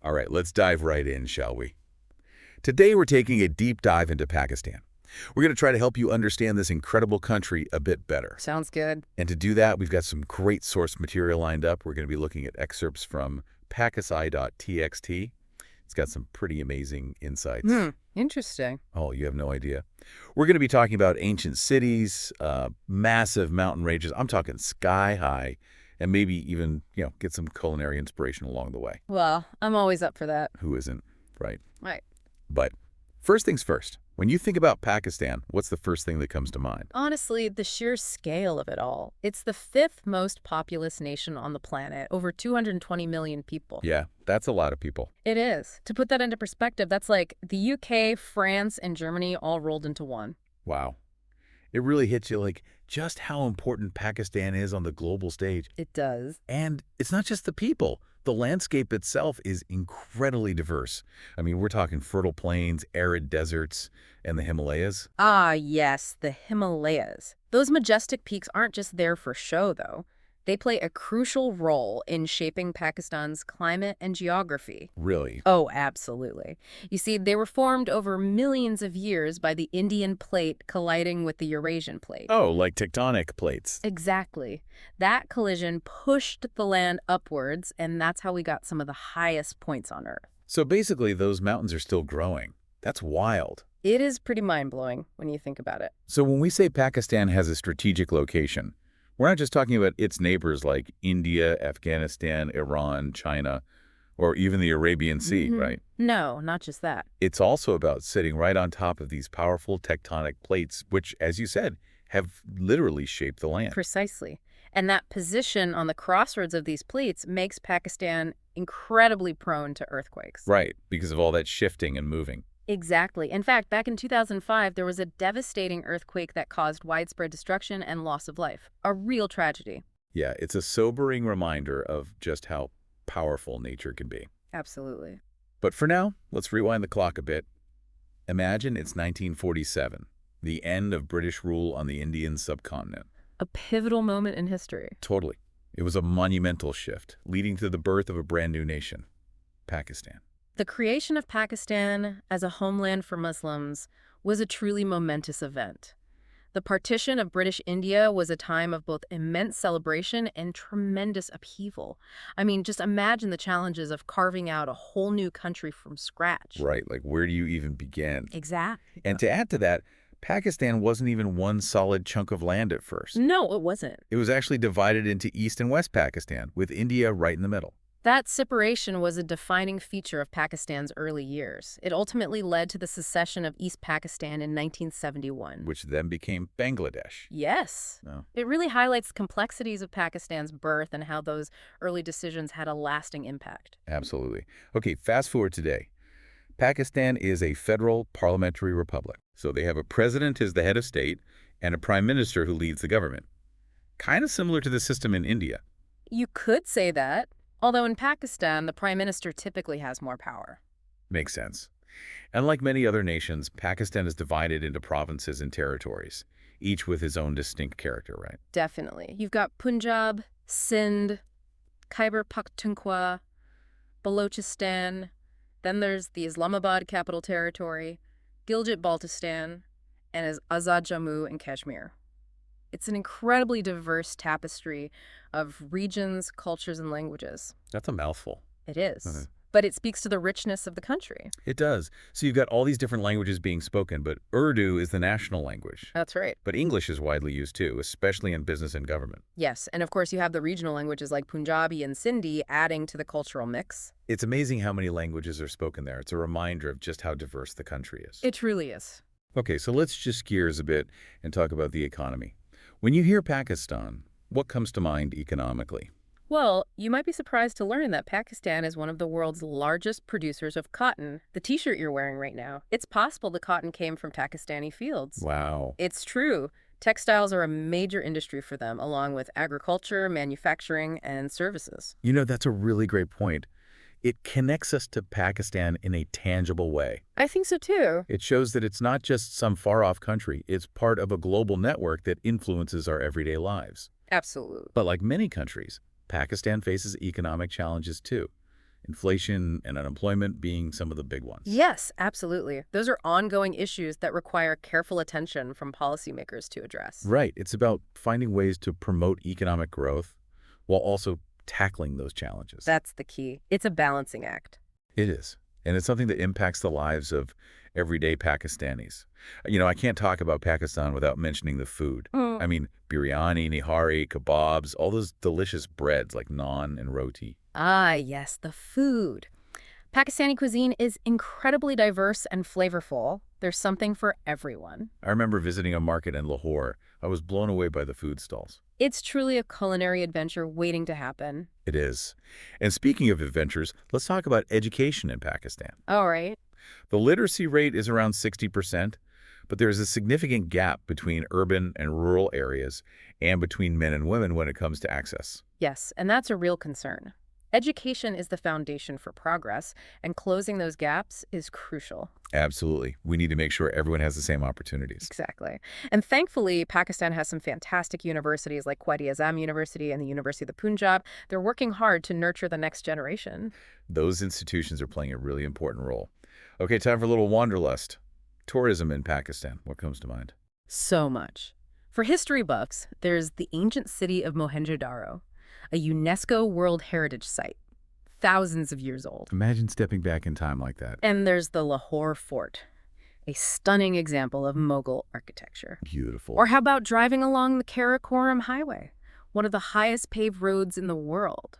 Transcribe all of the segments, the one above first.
All right, let's dive right in, shall we? Today we're taking a deep dive into Pakistan. We're going to try to help you understand this incredible country a bit better. Sounds good. And to do that, we've got some great source material lined up. We're going to be looking at excerpts from pakisci.txt. It's got some pretty amazing insights. Interesting. Oh, you have no idea. We're going to be talking about ancient cities, massive mountain ranges. I'm talking sky high, and maybe even, get some culinary inspiration along the way. Well, I'm always up for that. Who isn't, right? Right. But first things first, when you think about Pakistan, what's the first thing that comes to mind? Honestly, the sheer scale of it all. It's the fifth most populous nation on the planet, over 220 million people. Yeah, that's a lot of people. It is. To put that into perspective, that's like the UK, France, and Germany all rolled into one. Wow. It really hits you like just how important Pakistan is on the global stage. It does. And it's not just the people. The landscape itself is incredibly diverse. I mean, we're talking fertile plains, arid deserts, and the Himalayas. Ah, yes, the Himalayas. Those majestic peaks aren't just there for show, though. They play a crucial role in shaping Pakistan's climate and geography. Really? Oh, absolutely. You see, they were formed over millions of years by the Indian plate colliding with the Eurasian plate. Oh, like tectonic plates. Exactly. That collision pushed the land upwards, and that's how we got some of the highest points on Earth. So basically, those mountains are still growing. That's wild. It is pretty mind-blowing when you think about it. So when we say Pakistan has a strategic location, we're not just talking about its neighbors like India, Afghanistan, Iran, China, or even the Arabian Sea, right? No, not just that. It's also about sitting right on top of these powerful tectonic plates, which, as you said, have literally shaped the land. Precisely. And that position on the crossroads of these plates makes Pakistan incredibly prone to earthquakes. Right, because of all that shifting and moving. Exactly. In fact, back in 2005, there was a devastating earthquake that caused widespread destruction and loss of life. A real tragedy. Yeah, it's a sobering reminder of just how powerful nature can be. Absolutely. But for now, let's rewind the clock a bit. Imagine it's 1947, the end of British rule on the Indian subcontinent. A pivotal moment in history. Totally. It was a monumental shift, leading to the birth of a brand new nation, Pakistan. The creation of Pakistan as a homeland for Muslims was a truly momentous event. The partition of British India was a time of both immense celebration and tremendous upheaval. I mean, just imagine the challenges of carving out a whole new country from scratch. Right, like where do you even begin? Exactly. And to add to that, Pakistan wasn't even one solid chunk of land at first. No, it wasn't. It was actually divided into East and West Pakistan, with India right in the middle. That separation was a defining feature of Pakistan's early years. It ultimately led to the secession of East Pakistan in 1971. Which then became Bangladesh. Yes. Oh. It really highlights the complexities of Pakistan's birth and how those early decisions had a lasting impact. Absolutely. Okay, fast forward today. Pakistan is a federal parliamentary republic. So they have a president as the head of state and a prime minister who leads the government. Kind of similar to the system in India. You could say that. Although in Pakistan, the prime minister typically has more power. Makes sense. And like many other nations, Pakistan is divided into provinces and territories, each with his own distinct character, right? Definitely. You've got Punjab, Sindh, Khyber Pakhtunkhwa, Balochistan. Then there's the Islamabad Capital Territory, Gilgit-Baltistan, and Azad Jammu and Kashmir. It's an incredibly diverse tapestry of regions, cultures, and languages. That's a mouthful. It is. But it speaks to the richness of the country. It does. So you've got all these different languages being spoken, but Urdu is the national language. That's right. But English is widely used too, especially in business and government. Yes, and of course you have the regional languages like Punjabi and Sindhi adding to the cultural mix. It's amazing how many languages are spoken there. It's a reminder of just how diverse the country is. It truly is. Okay, so let's just gears a bit and talk about the economy. When you hear Pakistan, what comes to mind economically? Well, you might be surprised to learn that Pakistan is one of the world's largest producers of cotton. The t-shirt you're wearing right now, it's possible the cotton came from Pakistani fields. Wow. It's true. Textiles are a major industry for them, along with agriculture, manufacturing, and services. You know, that's a really great point. It connects us to Pakistan in a tangible way. I think so too. It shows that it's not just some far-off country. It's part of a global network that influences our everyday lives. Absolutely. But like many countries, Pakistan faces economic challenges too. inflation and unemployment being some of the big ones. Yes, absolutely. Those are ongoing issues that require careful attention from policymakers to address. Right. It's about finding ways to promote economic growth while also tackling those challenges. That's the key. It's a balancing act. It is. And it's something that impacts the lives of everyday Pakistanis. I can't talk about Pakistan without mentioning the food. I mean, biryani, nihari, kebabs, all those delicious breads like naan and roti. Ah, yes, the food. Pakistani cuisine is incredibly diverse and flavorful. There's something for everyone. I remember visiting a market in Lahore. I was blown away by the food stalls. It's truly a culinary adventure waiting to happen. It is. And speaking of adventures, let's talk about education in Pakistan. All right. The literacy rate is around 60%, but there's a significant gap between urban and rural areas and between men and women when it comes to access. Yes, and that's a real concern. Education is the foundation for progress, and closing those gaps is crucial. Absolutely. We need to make sure everyone has the same opportunities. Exactly. And thankfully, Pakistan has some fantastic universities like Quaid-e-Azam University and the University of the Punjab. They're working hard to nurture the next generation. Those institutions are playing a really important role. Okay, time for a little wanderlust. Tourism in Pakistan. What comes to mind? So much. For history buffs, there's the ancient city of Mohenjo-daro, a UNESCO World Heritage Site, thousands of years old. Imagine stepping back in time like that. And there's the Lahore Fort, a stunning example of Mughal architecture. Beautiful. Or how about driving along the Karakoram Highway, one of the highest paved roads in the world?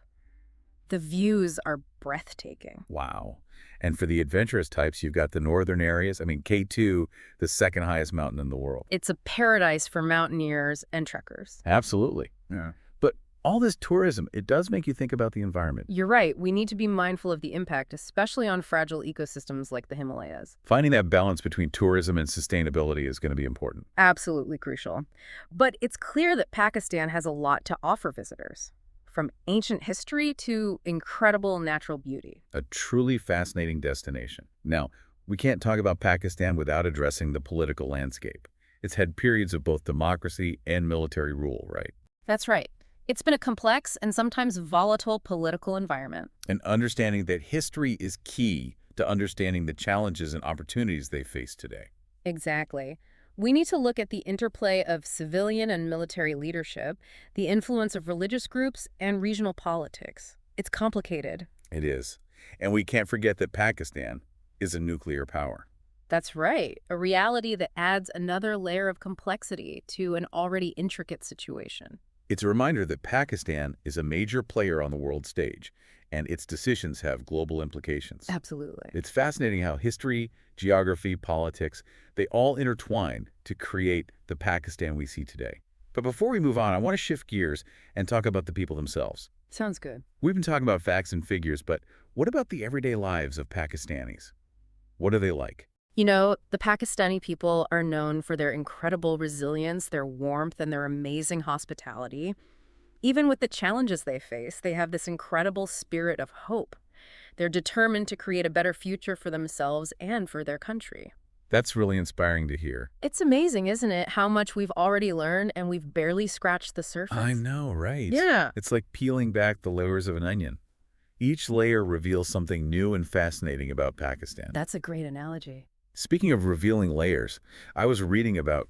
The views are breathtaking. Wow. And for the adventurous types, you've got the northern areas. I mean, K2, the second highest mountain in the world. It's a paradise for mountaineers and trekkers. Absolutely. Yeah. But all this tourism, it does make you think about the environment. You're right. We need to be mindful of the impact, especially on fragile ecosystems like the Himalayas. Finding that balance between tourism and sustainability is going to be important. Absolutely crucial. But it's clear that Pakistan has a lot to offer visitors, from ancient history to incredible natural beauty. A truly fascinating destination. Now, we can't talk about Pakistan without addressing the political landscape. It's had periods of both democracy and military rule, right? That's right. It's been a complex and sometimes volatile political environment. And understanding that history is key to understanding the challenges and opportunities they face today. Exactly. We need to look at the interplay of civilian and military leadership, the influence of religious groups, and regional politics. It's complicated. It is. And we can't forget that Pakistan is a nuclear power. That's right, a reality that adds another layer of complexity to an already intricate situation. It's a reminder that Pakistan is a major player on the world stage, and its decisions have global implications. Absolutely. It's fascinating how history, geography, politics, they all intertwine to create the Pakistan we see today. But before we move on, I want to shift gears and talk about the people themselves. Sounds good. We've been talking about facts and figures, but what about the everyday lives of Pakistanis? What are they like? You know, the Pakistani people are known for their incredible resilience, their warmth, and their amazing hospitality. Even with the challenges they face, they have this incredible spirit of hope. They're determined to create a better future for themselves and for their country. That's really inspiring to hear. It's amazing, isn't it, how much we've already learned and we've barely scratched the surface. I know, right? Yeah. It's like peeling back the layers of an onion. Each layer reveals something new and fascinating about Pakistan. That's a great analogy. Speaking of revealing layers, I was reading about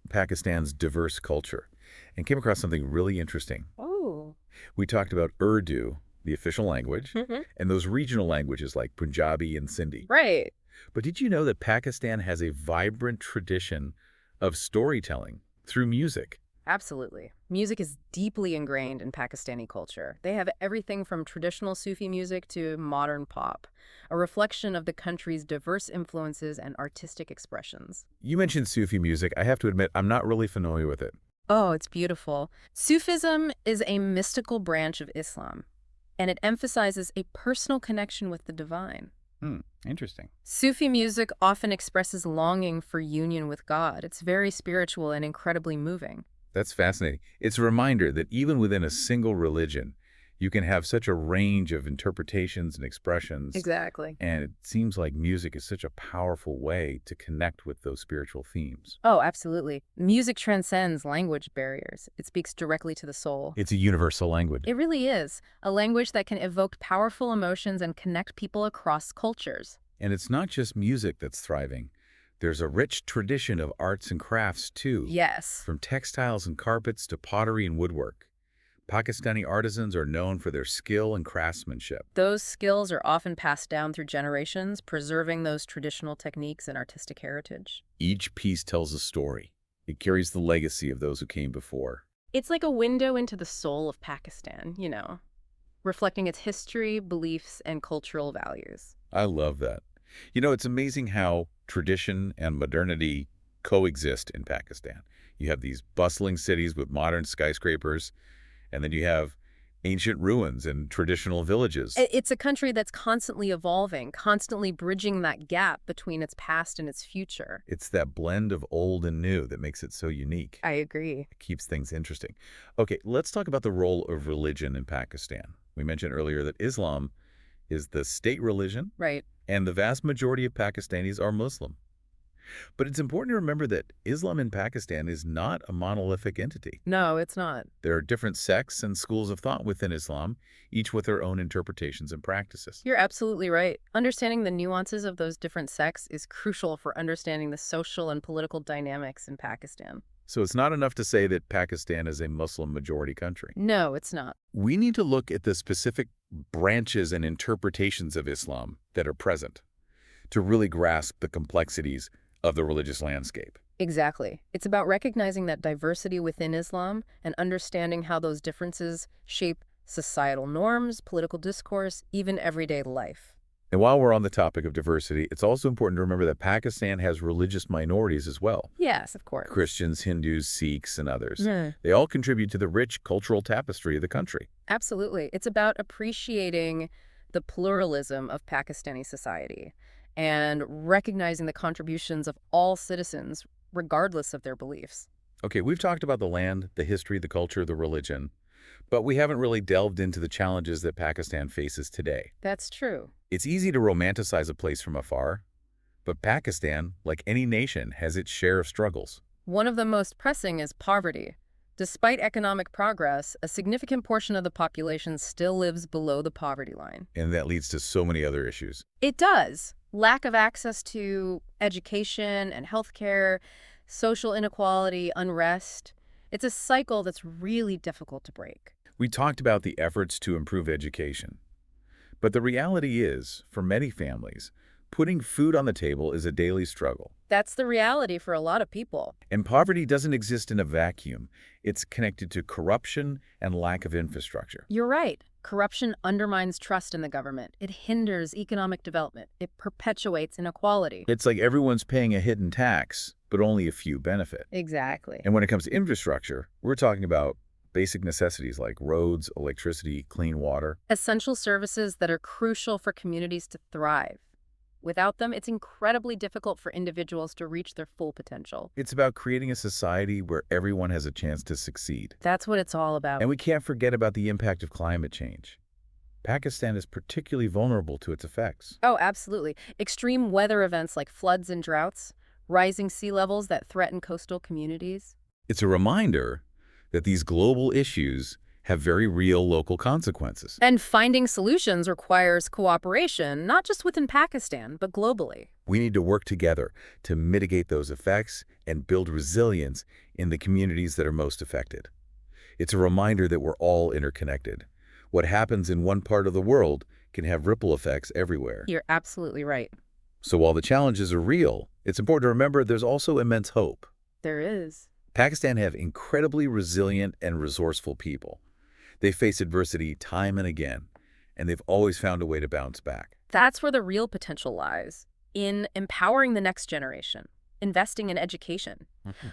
Pakistan's diverse culture and came across something really interesting. Oh. We talked about Urdu, the official language, and those regional languages like Punjabi and Sindhi. Right. But did you know that Pakistan has a vibrant tradition of storytelling through music? Absolutely. Music is deeply ingrained in Pakistani culture. They have everything from traditional Sufi music to modern pop, a reflection of the country's diverse influences and artistic expressions. You mentioned Sufi music. I have to admit, I'm not really familiar with it. Oh, it's beautiful. Sufism is a mystical branch of Islam, and it emphasizes a personal connection with the divine. Interesting. Sufi music often expresses longing for union with God. It's very spiritual and incredibly moving. That's fascinating. It's a reminder that even within a single religion, You can have such a range of interpretations and expressions, Exactly. and it seems like music is such a powerful way to connect with those spiritual themes. Oh, absolutely. Music transcends language barriers. It speaks directly to the soul. It's a universal language. It really is a language that can evoke powerful emotions and connect people across cultures. And it's not just music that's thriving. There's a rich tradition of arts and crafts, too, Yes. from textiles and carpets to pottery and woodwork. Pakistani artisans are known for their skill and craftsmanship. Those skills are often passed down through generations, preserving those traditional techniques and artistic heritage. Each piece tells a story. It carries the legacy of those who came before. It's like a window into the soul of Pakistan, reflecting its history, beliefs, and cultural values. I love that. It's amazing how tradition and modernity coexist in Pakistan. You have these bustling cities with modern skyscrapers, and then you have ancient ruins and traditional villages. It's a country that's constantly evolving, constantly bridging that gap between its past and its future. It's that blend of old and new that makes it so unique. I agree. It keeps things interesting. Okay, let's talk about the role of religion in Pakistan. We mentioned earlier that Islam is the state religion, Right. and the vast majority of Pakistanis are Muslim. But it's important to remember that Islam in Pakistan is not a monolithic entity. No, it's not. There are different sects and schools of thought within Islam, each with their own interpretations and practices. You're absolutely right. Understanding the nuances of those different sects is crucial for understanding the social and political dynamics in Pakistan. So it's not enough to say that Pakistan is a Muslim-majority country. No, it's not. We need to look at the specific branches and interpretations of Islam that are present to really grasp the complexities of the religious landscape. Exactly. It's about recognizing that diversity within Islam and understanding how those differences shape societal norms, political discourse, even everyday life. And while we're on the topic of diversity, it's also important to remember that Pakistan has religious minorities as well. Yes, of course. Christians, Hindus, Sikhs, and others. Yeah. They all contribute to the rich cultural tapestry of the country. Absolutely. It's about appreciating the pluralism of Pakistani society and recognizing the contributions of all citizens, regardless of their beliefs. Okay, we've talked about the land, the history, the culture, the religion, but we haven't really delved into the challenges that Pakistan faces today. That's true. It's easy to romanticize a place from afar, but Pakistan, like any nation, has its share of struggles. One of the most pressing is poverty. Despite economic progress, a significant portion of the population still lives below the poverty line. And that leads to so many other issues. It does. Lack of access to education and healthcare, social inequality, unrest. It's a cycle that's really difficult to break. We talked about the efforts to improve education. But the reality is, for many families, putting food on the table is a daily struggle. That's the reality for a lot of people. And poverty doesn't exist in a vacuum. It's connected to corruption and lack of infrastructure. You're right. Corruption undermines trust in the government. It hinders economic development. It perpetuates inequality. It's like everyone's paying a hidden tax, but only a few benefit. Exactly. And when it comes to infrastructure, we're talking about basic necessities like roads, electricity, clean water. Essential services that are crucial for communities to thrive. Without them, it's incredibly difficult for individuals to reach their full potential. It's about creating a society where everyone has a chance to succeed. That's what it's all about. And we can't forget about the impact of climate change. Pakistan is particularly vulnerable to its effects. Oh, absolutely. Extreme weather events like floods and droughts, rising sea levels that threaten coastal communities. It's a reminder that these global issues have very real local consequences. And finding solutions requires cooperation, not just within Pakistan, but globally. We need to work together to mitigate those effects and build resilience in the communities that are most affected. It's a reminder that we're all interconnected. What happens in one part of the world can have ripple effects everywhere. You're absolutely right. So while the challenges are real, it's important to remember there's also immense hope. There is. Pakistan have incredibly resilient and resourceful people. They face adversity time and again, and they've always found a way to bounce back. That's where the real potential lies, in empowering the next generation, investing in education,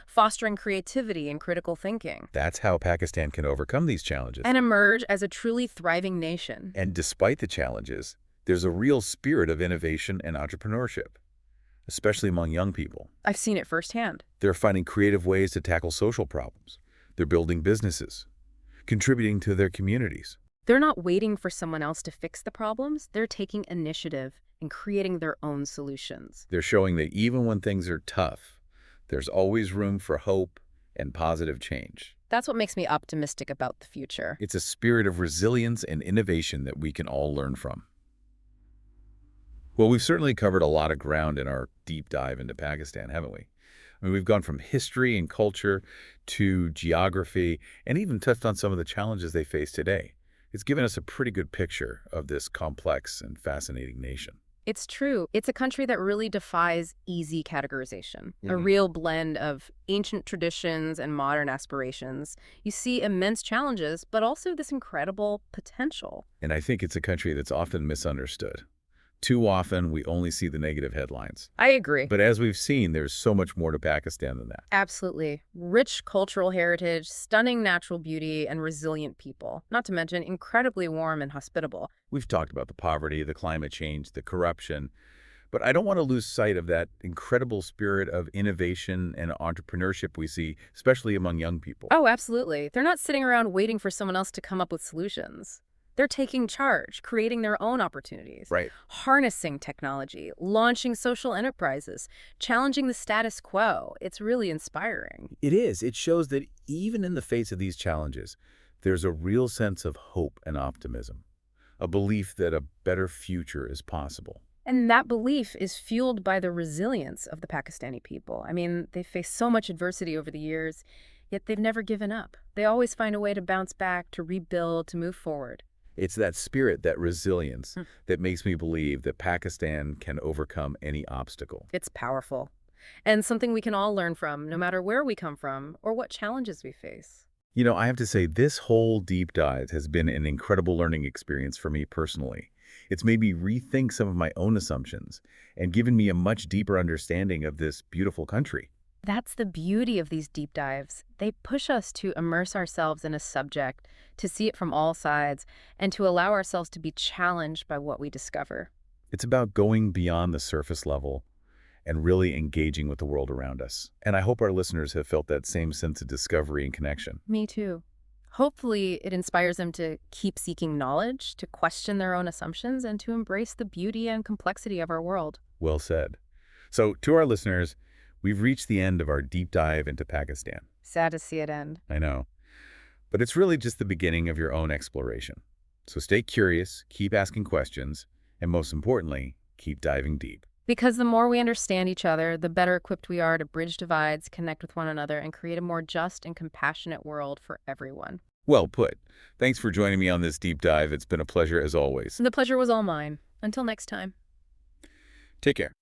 fostering creativity and critical thinking, That's how Pakistan can overcome these challenges. and emerge as a truly thriving nation. And despite the challenges, there's a real spirit of innovation and entrepreneurship, especially among young people. I've seen it firsthand. They're finding creative ways to tackle social problems. They're building businesses, contributing to their communities. They're not waiting for someone else to fix the problems. They're taking initiative and creating their own solutions. They're showing that even when things are tough, there's always room for hope and positive change. That's what makes me optimistic about the future. It's a spirit of resilience and innovation that we can all learn from. Well, we've certainly covered a lot of ground in our deep dive into Pakistan, haven't we? I mean, we've gone from history and culture to geography and even touched on some of the challenges they face today. It's given us a pretty good picture of this complex and fascinating nation. It's true. It's a country that really defies easy categorization, a real blend of ancient traditions and modern aspirations. You see immense challenges, but also this incredible potential. And I think it's a country that's often misunderstood. Too often, we only see the negative headlines. I agree. But as we've seen, there's so much more to Pakistan than that. Absolutely. Rich cultural heritage, stunning natural beauty, and resilient people. Not to mention incredibly warm and hospitable. We've talked about the poverty, the climate change, the corruption, but I don't want to lose sight of that incredible spirit of innovation and entrepreneurship we see, especially among young people. Oh, absolutely. They're not sitting around waiting for someone else to come up with solutions. They're taking charge, creating their own opportunities, Right. harnessing technology, launching social enterprises, challenging the status quo. It's really inspiring. It is. It shows that even in the face of these challenges, there's a real sense of hope and optimism, a belief that a better future is possible. And that belief is fueled by the resilience of the Pakistani people. I mean, they've faced so much adversity over the years, yet they've never given up. They always find a way to bounce back, to rebuild, to move forward. It's that spirit, that resilience, that makes me believe that Pakistan can overcome any obstacle. It's powerful. And something we can all learn from, no matter where we come from or what challenges we face. You know, I have to say, this whole deep dive has been an incredible learning experience for me personally. It's made me rethink some of my own assumptions and given me a much deeper understanding of this beautiful country. That's the beauty of these deep dives. They push us to immerse ourselves in a subject, to see it from all sides, and to allow ourselves to be challenged by what we discover. It's about going beyond the surface level and really engaging with the world around us. And I hope our listeners have felt that same sense of discovery and connection. Me too. Hopefully, it inspires them to keep seeking knowledge, to question their own assumptions, and to embrace the beauty and complexity of our world. Well said. So, to our listeners, we've reached the end of our deep dive into Pakistan. Sad to see it end. I know. But it's really just the beginning of your own exploration. So stay curious, keep asking questions, and most importantly, keep diving deep. Because the more we understand each other, the better equipped we are to bridge divides, connect with one another, and create a more just and compassionate world for everyone. Well put. Thanks for joining me on this deep dive. It's been a pleasure as always. The pleasure was all mine. Until next time. Take care.